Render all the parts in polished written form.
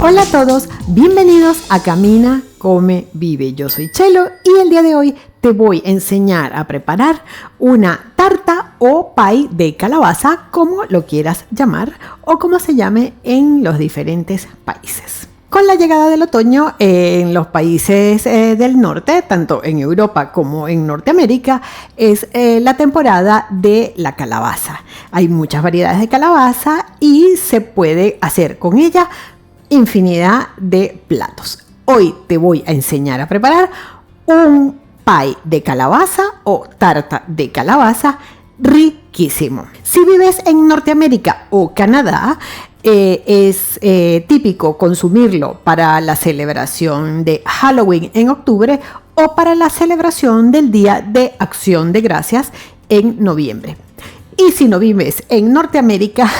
Hola a todos, bienvenidos a Camina, Come, Vive. Yo soy Chelo y el día de hoy te voy a enseñar a preparar una tarta o pie de calabaza, como lo quieras llamar o como se llame en los diferentes países. Con la llegada del otoño en los países del norte, tanto en Europa como en Norteamérica, es la temporada de la calabaza. Hay muchas variedades de calabaza y se puede hacer con ella infinidad de platos. Hoy te voy a enseñar a preparar un pie de calabaza o tarta de calabaza riquísimo. Si vives en Norteamérica o Canadá, es típico consumirlo para la celebración de Halloween en octubre o para la celebración del Día de Acción de Gracias en noviembre. Y si no vives en Norteamérica,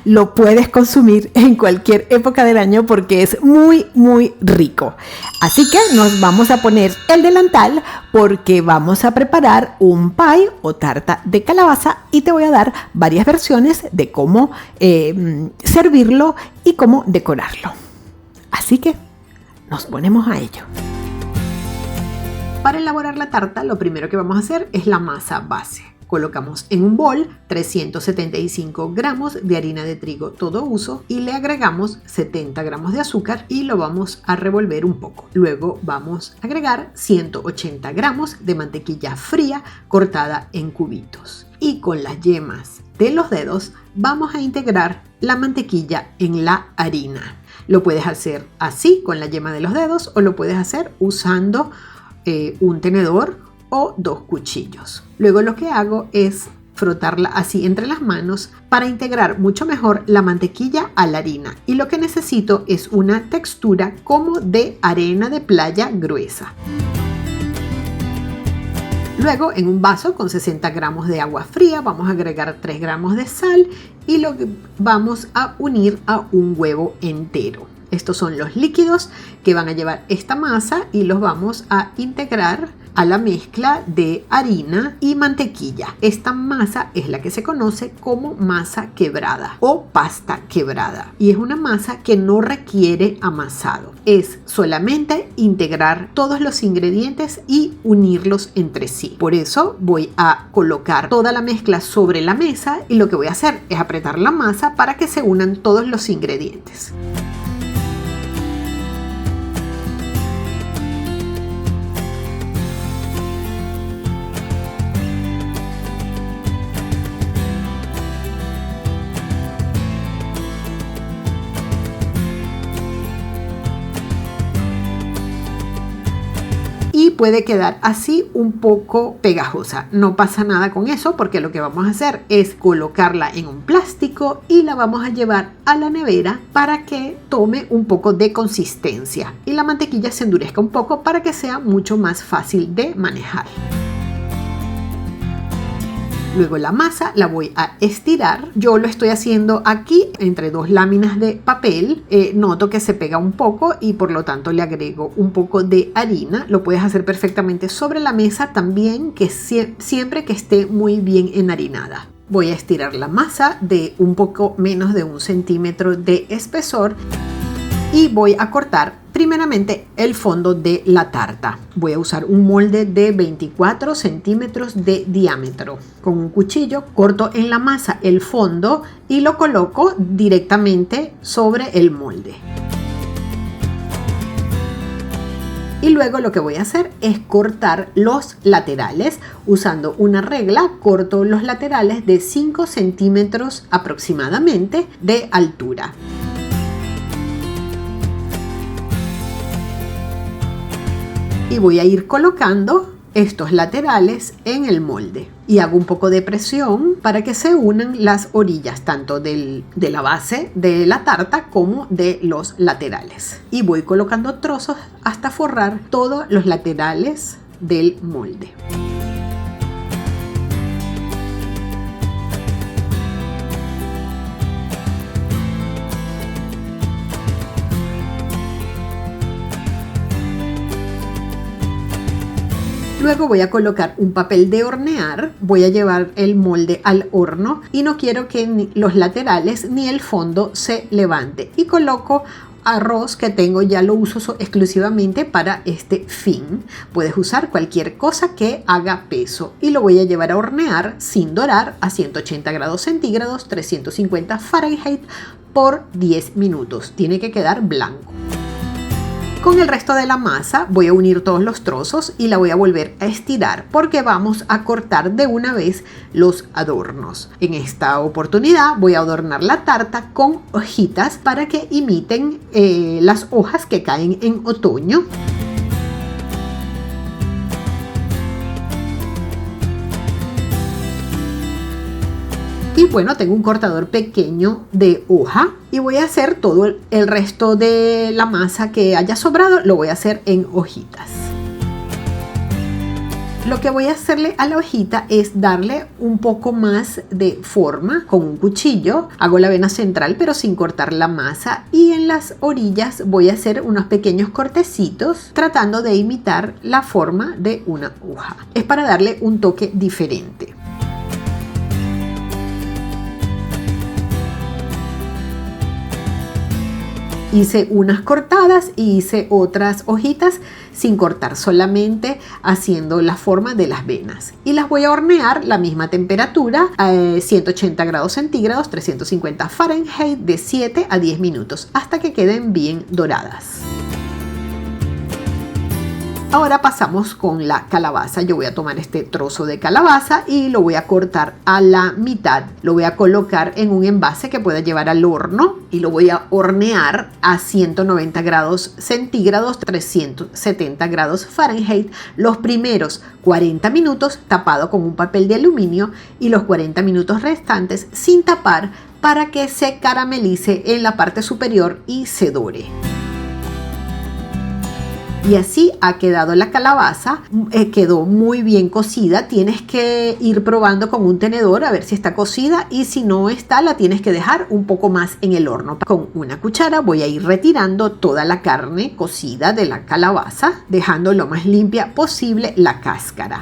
lo puedes consumir en cualquier época del año porque es muy, muy rico. Así que nos vamos a poner el delantal porque vamos a preparar un pie o tarta de calabaza y te voy a dar varias versiones de cómo servirlo y cómo decorarlo. Así que nos ponemos a ello. Para elaborar la tarta, lo primero que vamos a hacer es la masa base. Colocamos en un bol 375 gramos de harina de trigo todo uso y le agregamos 70 gramos de azúcar y lo vamos a revolver un poco. Luego vamos a agregar 180 gramos de mantequilla fría cortada en cubitos. Y con las yemas de los dedos vamos a integrar la mantequilla en la harina. Lo puedes hacer así con la yema de los dedos o lo puedes hacer usando un tenedor o 2 cuchillos. Luego lo que hago es frotarla así entre las manos para integrar mucho mejor la mantequilla a la harina, y lo que necesito es una textura como de arena de playa gruesa. Luego en un vaso con 60 gramos de agua fría vamos a agregar 3 gramos de sal y lo vamos a unir a un huevo entero. Estos son los líquidos que van a llevar esta masa y los vamos a integrar a la mezcla de harina y mantequilla. Esta masa es la que se conoce como masa quebrada o pasta quebrada y es una masa que no requiere amasado. Es solamente integrar todos los ingredientes y unirlos entre sí. Por eso voy a colocar toda la mezcla sobre la mesa y lo que voy a hacer es apretar la masa para que se unan todos los ingredientes. Y puede quedar así un poco pegajosa. No pasa nada con eso porque lo que vamos a hacer es colocarla en un plástico y la vamos a llevar a la nevera para que tome un poco de consistencia y la mantequilla se endurezca un poco para que sea mucho más fácil de manejar. Luego la masa la voy a estirar. Yo lo estoy haciendo aquí entre 2 láminas de papel. Noto que se pega un poco y por lo tanto le agrego un poco de harina. Lo puedes hacer perfectamente sobre la mesa también, que siempre que esté muy bien enharinada. Voy a estirar la masa de un poco menos de 1 centímetro de espesor y voy a cortar primeramente el fondo de la tarta. Voy a usar un molde de 24 centímetros de diámetro. Con un cuchillo corto en la masa el fondo y lo coloco directamente sobre el molde. Y luego lo que voy a hacer es cortar los laterales. Usando una regla, corto los laterales de 5 centímetros aproximadamente de altura. Y voy a ir colocando estos laterales en el molde y hago un poco de presión para que se unan las orillas tanto de la base de la tarta como de los laterales, y voy colocando trozos hasta forrar todos los laterales del molde. Luego voy a colocar un papel de hornear, voy a llevar el molde al horno y no quiero que ni los laterales ni el fondo se levante, y coloco arroz que tengo ya lo uso exclusivamente para este fin. Puedes usar cualquier cosa que haga peso y lo voy a llevar a hornear sin dorar a 180 grados centígrados, 350 Fahrenheit por 10 minutos. Tiene que quedar blanco. Con el resto de la masa voy a unir todos los trozos y la voy a volver a estirar porque vamos a cortar de una vez los adornos. En esta oportunidad voy a adornar la tarta con hojitas para que imiten las hojas que caen en otoño. Y bueno, tengo un cortador pequeño de hoja y voy a hacer todo el resto de la masa que haya sobrado, lo voy a hacer en hojitas. Lo que voy a hacerle a la hojita es darle un poco más de forma con un cuchillo. Hago la vena central pero sin cortar la masa y en las orillas voy a hacer unos pequeños cortecitos tratando de imitar la forma de una hoja. Es para darle un toque diferente. Hice unas cortadas y hice otras hojitas sin cortar, solamente haciendo la forma de las venas. Y las voy a hornear la misma temperatura, a 180 grados centígrados, 350 Fahrenheit, de 7 a 10 minutos, hasta que queden bien doradas. Ahora pasamos con la calabaza. Yo voy a tomar este trozo de calabaza y lo voy a cortar a la mitad. Lo voy a colocar en un envase que pueda llevar al horno y lo voy a hornear a 190 grados centígrados, 370 grados Fahrenheit, los primeros 40 minutos tapado con un papel de aluminio y los 40 minutos restantes sin tapar para que se caramelice en la parte superior y se dore. Y así ha quedado la calabaza, quedó muy bien cocida. Tienes que ir probando con un tenedor a ver si está cocida y si no está la tienes que dejar un poco más en el horno. Con una cuchara voy a ir retirando toda la carne cocida de la calabaza, dejando lo más limpia posible la cáscara.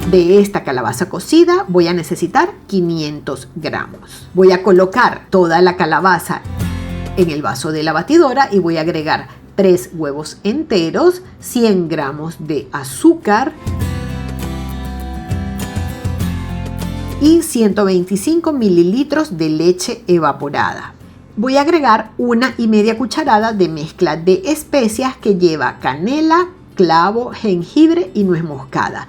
De esta calabaza cocida voy a necesitar 500 gramos. Voy a colocar toda la calabaza en el vaso de la batidora y voy a agregar 3 huevos enteros, 100 gramos de azúcar y 125 mililitros de leche evaporada. Voy a agregar 1,5 cucharadas de mezcla de especias que lleva canela, clavo, jengibre y nuez moscada.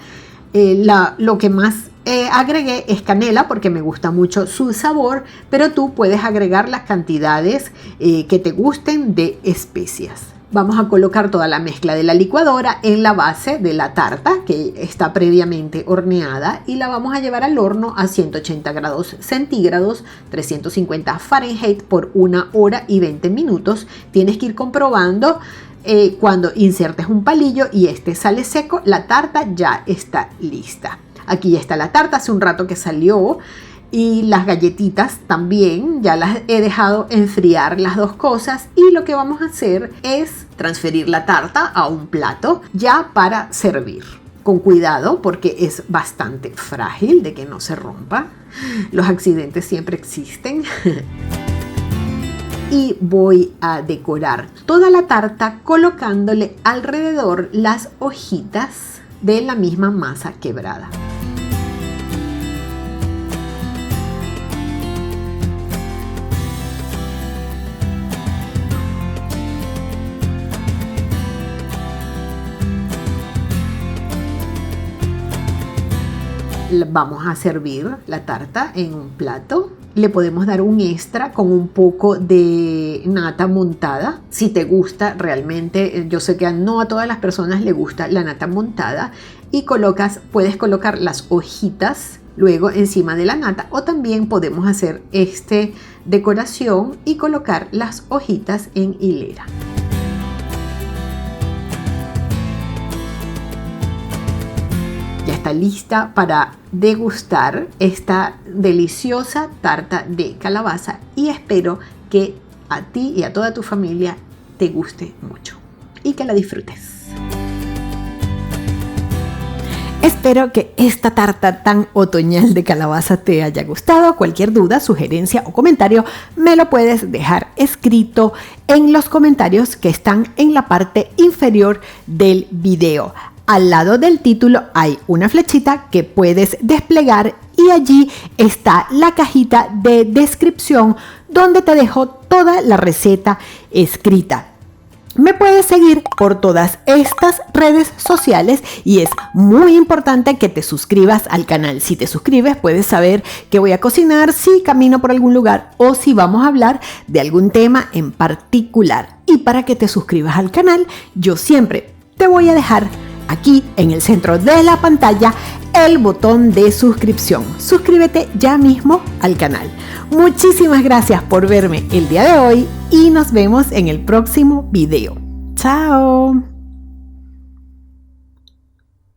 Lo que más agregué es canela porque me gusta mucho su sabor, pero tú puedes agregar las cantidades que te gusten de especias. Vamos a colocar toda la mezcla de la licuadora en la base de la tarta que está previamente horneada y la vamos a llevar al horno a 180 grados centígrados, 350 Fahrenheit por 1 hora y 20 minutos. Tienes que ir comprobando cuando insertes un palillo y este sale seco, la tarta ya está lista. Aquí ya está la tarta, hace un rato que salió y las galletitas también, ya las he dejado enfriar las dos cosas y lo que vamos a hacer es transferir la tarta a un plato ya para servir. Con cuidado porque es bastante frágil de que no se rompa, los accidentes siempre existen. Y voy a decorar toda la tarta colocándole alrededor las hojitas de la misma masa quebrada. Vamos a servir la tarta en un plato. Le podemos dar un extra con un poco de nata montada. Si te gusta realmente, yo sé que no a todas las personas le gusta la nata montada. Y puedes colocar las hojitas luego encima de la nata. O también podemos hacer decoración y colocar las hojitas en hilera. Ya está lista para degustar esta deliciosa tarta de calabaza y espero que a ti y a toda tu familia te guste mucho y que la disfrutes. Espero que esta tarta tan otoñal de calabaza te haya gustado. Cualquier duda, sugerencia o comentario me lo puedes dejar escrito en los comentarios que están en la parte inferior del video. Al lado del título hay una flechita que puedes desplegar y allí está la cajita de descripción donde te dejo toda la receta escrita. Me puedes seguir por todas estas redes sociales y es muy importante que te suscribas al canal. Si te suscribes puedes saber qué voy a cocinar, si camino por algún lugar o si vamos a hablar de algún tema en particular. Y para que te suscribas al canal, yo siempre te voy a dejar aquí en el centro de la pantalla el botón de suscripción. Suscríbete ya mismo al canal. Muchísimas gracias por verme el día de hoy y nos vemos en el próximo video. ¡Chao!